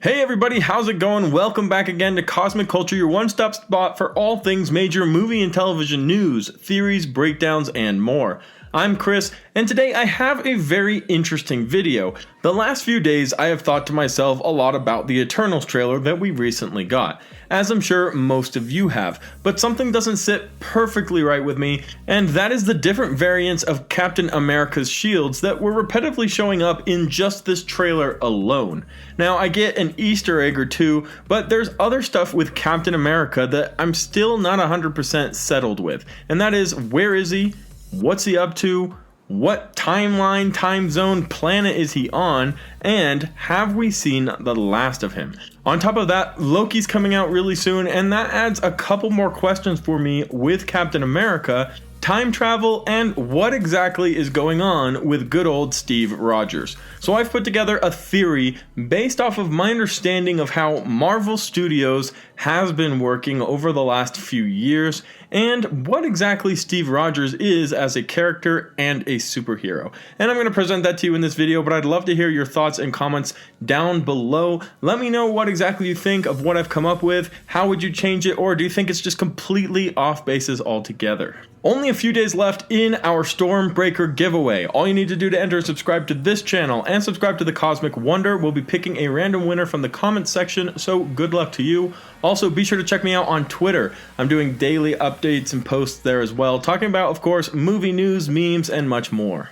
Hey everybody, how's it going? Welcome back again to Cosmic Culture, your one-stop spot for all things major movie and television news, theories, breakdowns, and more. I'm Chris, and today I have a very interesting video. The last few days I have thought to myself a lot about the Eternals trailer that we recently got, as I'm sure most of you have, but something doesn't sit perfectly right with me, and that is the different variants of Captain America's shields that were repetitively showing up in just this trailer alone. Now I get an Easter egg or two, but there's other stuff with Captain America that I'm still not 100% settled with, and that is, where is he? What's he up to? What timeline, time zone, planet is he on? And have we seen the last of him? On top of that, Loki's coming out really soon, and that adds a couple more questions for me with Captain America, time travel, and what exactly is going on with good old Steve Rogers. So I've put together a theory based off of my understanding of how Marvel Studios has been working over the last few years, and what exactly Steve Rogers is as a character and a superhero. And I'm going to present that to you in this video, but I'd love to hear your thoughts and comments down below. Let me know what exactly you think of what I've come up with. How would you change it, or do you think it's just completely off bases altogether? Only a few days left in our Stormbreaker giveaway. All you need to do to enter is subscribe to this channel and subscribe to the Cosmic Wonder. We'll be picking a random winner from the comments section, so good luck to you. Also, be sure to check me out on Twitter. I'm doing daily updates and posts there as well, talking about, of course, movie news, memes, and much more.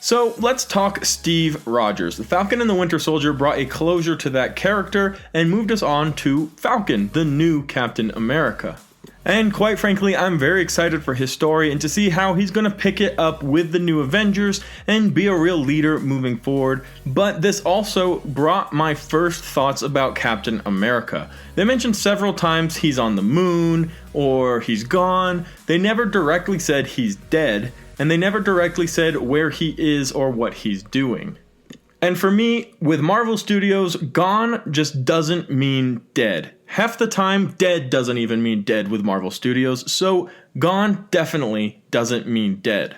So let's talk Steve Rogers. The Falcon and the Winter Soldier brought a closure to that character and moved us on to Falcon, the new Captain America. And quite frankly, I'm very excited for his story and to see how he's going to pick it up with the new Avengers and be a real leader moving forward. But this also brought my first thoughts about Captain America. They mentioned several times he's on the moon or he's gone. They never directly said he's dead, and they never directly said where he is or what he's doing. And for me, with Marvel Studios, gone just doesn't mean dead. Half the time, dead doesn't even mean dead with Marvel Studios, so gone definitely doesn't mean dead.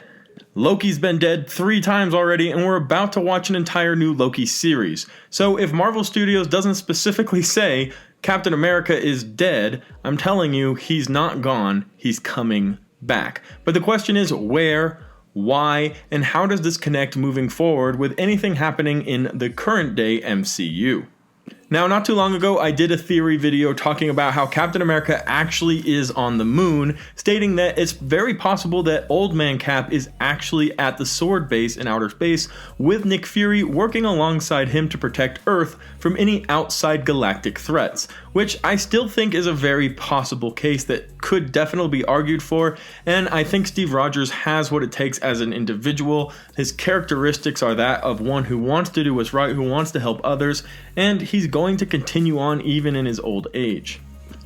Loki's been dead 3 times already, and we're about to watch an entire new Loki series. So if Marvel Studios doesn't specifically say Captain America is dead, I'm telling you, he's not gone, he's coming back. But the question is where, why, and how does this connect moving forward with anything happening in the current day MCU? Now, not too long ago, I did a theory video talking about how Captain America actually is on the moon, stating that it's very possible that Old Man Cap is actually at the Sword Base in outer space, with Nick Fury working alongside him to protect Earth from any outside galactic threats, which I still think is a very possible case that could definitely be argued for, and I think Steve Rogers has what it takes as an individual. His characteristics are that of one who wants to do what's right, who wants to help others, and he's going to continue on even in his old age.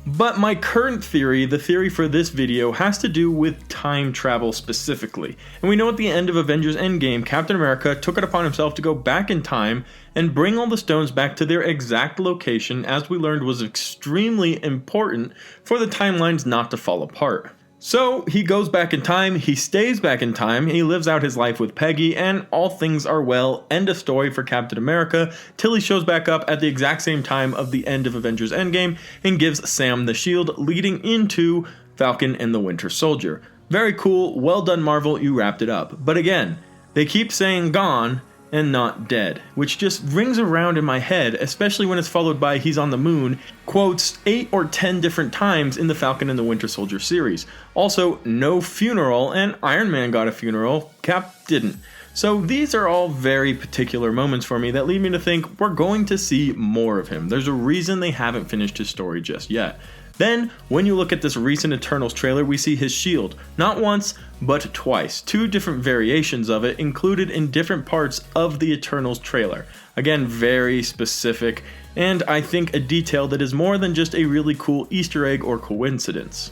But my current theory, the theory for this video, has to do with time travel specifically. And we know at the end of Avengers Endgame, Captain America took it upon himself to go back in time and bring all the stones back to their exact location, as we learned was extremely important for the timelines not to fall apart. So he goes back in time, he stays back in time, he lives out his life with Peggy, and all things are well. End of story for Captain America, till he shows back up at the exact same time of the end of Avengers Endgame and gives Sam the shield, leading into Falcon and the Winter Soldier. Very cool, well done Marvel, you wrapped it up. But again, they keep saying gone and not dead, which just rings around in my head, especially when it's followed by he's on the moon, quotes 8 or 10 different times in the Falcon and the Winter Soldier series. Also, no funeral, and Iron Man got a funeral, Cap didn't. So these are all very particular moments for me that lead me to think we're going to see more of him. There's a reason they haven't finished his story just yet. Then, when you look at this recent Eternals trailer, we see his shield, not once, but twice. 2 different variations of it included in different parts of the Eternals trailer. Again, very specific, and I think a detail that is more than just a really cool Easter egg or coincidence.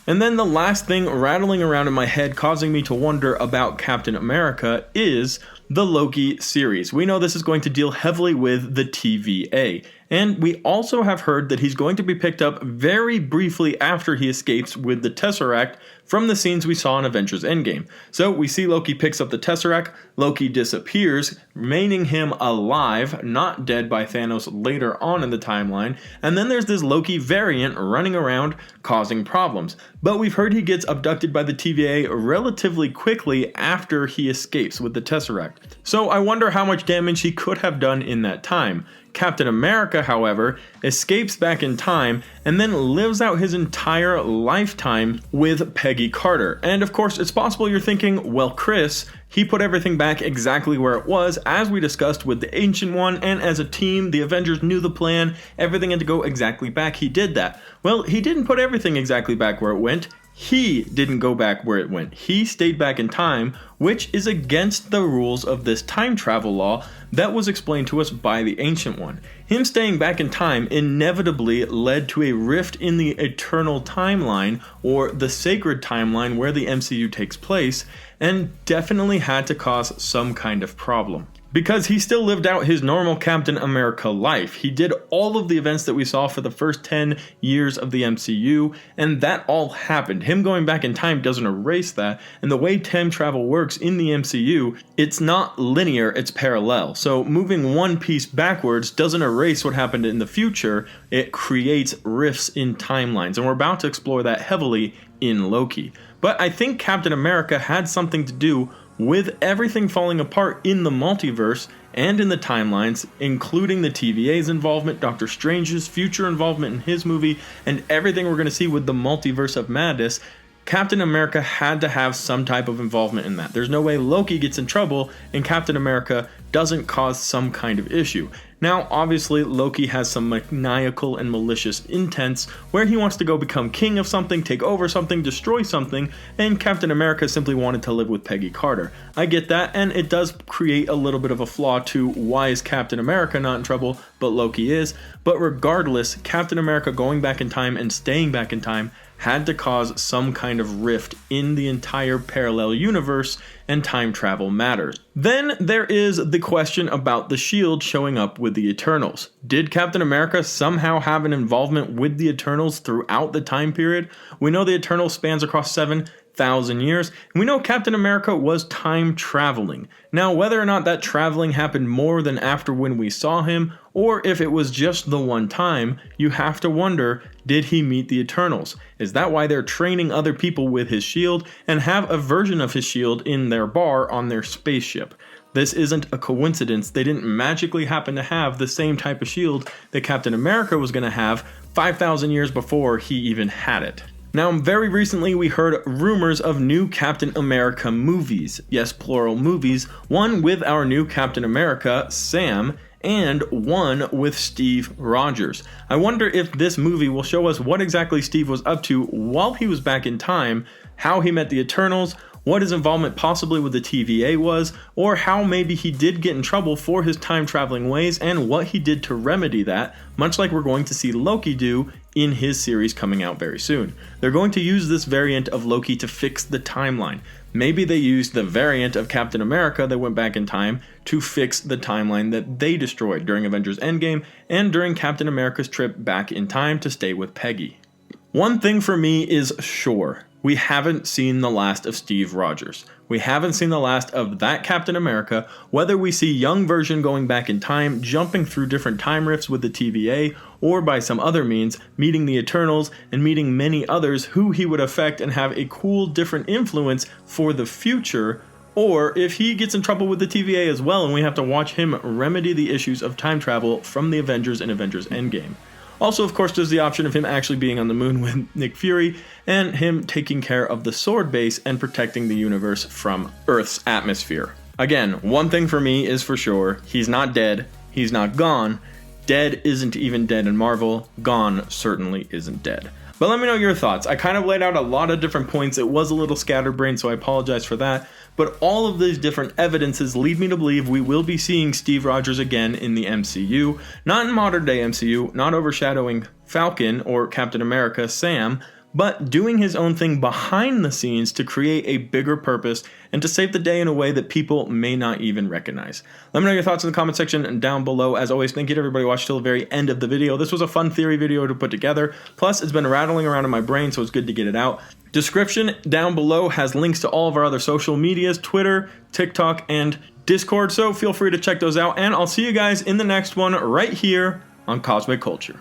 And then the last thing rattling around in my head causing me to wonder about Captain America is the Loki series. We know this is going to deal heavily with the TVA, and we also have heard that he's going to be picked up very briefly after he escapes with the Tesseract from the scenes we saw in Avengers Endgame. So we see Loki picks up the Tesseract, Loki disappears, remaining him alive, not dead by Thanos later on in the timeline, and then there's this Loki variant running around causing problems. But we've heard he gets abducted by the TVA relatively quickly after he escapes with the Tesseract. So I wonder how much damage he could have done in that time. Captain America, however, escapes back in time and then lives out his entire lifetime with Peggy Carter. And of course, it's possible you're thinking, well, Chris, he put everything back exactly where it was, as we discussed with the Ancient One, and as a team, the Avengers knew the plan, everything had to go exactly back. He did that. Well, he didn't put everything exactly back where it went. He didn't go back where it went. He stayed back in time, which is against the rules of this time travel law that was explained to us by the Ancient One. Him staying back in time inevitably led to a rift in the eternal timeline, or the sacred timeline where the MCU takes place, and definitely had to cause some kind of problem. Because he still lived out his normal Captain America life. He did all of the events that we saw for the first 10 years of the MCU, and that all happened. Him going back in time doesn't erase that, and the way time travel works in the MCU, it's not linear, it's parallel. So moving one piece backwards doesn't erase what happened in the future, it creates rifts in timelines, and we're about to explore that heavily in Loki. But I think Captain America had something to do with everything falling apart in the multiverse and in the timelines, including the TVA's involvement, Doctor Strange's future involvement in his movie, and everything we're going to see with the Multiverse of Madness. Captain America had to have some type of involvement in that. There's no way Loki gets in trouble and Captain America doesn't cause some kind of issue. Now, obviously, Loki has some maniacal and malicious intents where he wants to go become king of something, take over something, destroy something, and Captain America simply wanted to live with Peggy Carter. I get that, and it does create a little bit of a flaw to why is Captain America not in trouble, but Loki is. But regardless, Captain America going back in time and staying back in time had to cause some kind of rift in the entire parallel universe, and time travel matters. Then there is the question about the Shield showing up with the Eternals. Did Captain America somehow have an involvement with the Eternals throughout the time period? We know the Eternals spans across 7,000 years, and we know Captain America was time traveling. Now, whether or not that traveling happened more than after when we saw him, or if it was just the one time, you have to wonder, did he meet the Eternals? Is that why they're training other people with his shield and have a version of his shield in their bar on their spaceship? This isn't a coincidence. They didn't magically happen to have the same type of shield that Captain America was going to have 5,000 years before he even had it. Now, very recently we heard rumors of new Captain America movies. Yes, plural movies. One with our new Captain America, Sam, and one with Steve Rogers. I wonder if this movie will show us what exactly Steve was up to while he was back in time, how he met the Eternals, what his involvement possibly with the TVA was, or how maybe he did get in trouble for his time-traveling ways and what he did to remedy that, much like we're going to see Loki do in his series coming out very soon. They're going to use this variant of Loki to fix the timeline. Maybe they used the variant of Captain America that went back in time to fix the timeline that they destroyed during Avengers Endgame and during Captain America's trip back in time to stay with Peggy. One thing for me is sure. We haven't seen the last of Steve Rogers. We haven't seen the last of that Captain America, whether we see young version going back in time, jumping through different time rifts with the TVA, or by some other means, meeting the Eternals and meeting many others who he would affect and have a cool different influence for the future, or if he gets in trouble with the TVA as well and we have to watch him remedy the issues of time travel from the Avengers in Avengers Endgame. Also, of course, there's the option of him actually being on the moon with Nick Fury and him taking care of the sword base and protecting the universe from Earth's atmosphere. Again, one thing for me is for sure, he's not dead, he's not gone. Dead isn't even dead in Marvel, gone certainly isn't dead. But let me know your thoughts. I kind of laid out a lot of different points. It was a little scatterbrained, so I apologize for that. But all of these different evidences lead me to believe we will be seeing Steve Rogers again in the MCU. Not in modern day MCU, not overshadowing Falcon or Captain America, Sam, but doing his own thing behind the scenes to create a bigger purpose and to save the day in a way that people may not even recognize. Let me know your thoughts in the comment section down below. As always, thank you to everybody who watched till the very end of the video. This was a fun theory video to put together. Plus, it's been rattling around in my brain, so it's good to get it out. Description down below has links to all of our other social medias, Twitter, TikTok, and Discord, so feel free to check those out, and I'll see you guys in the next one right here on Cosmic Culture.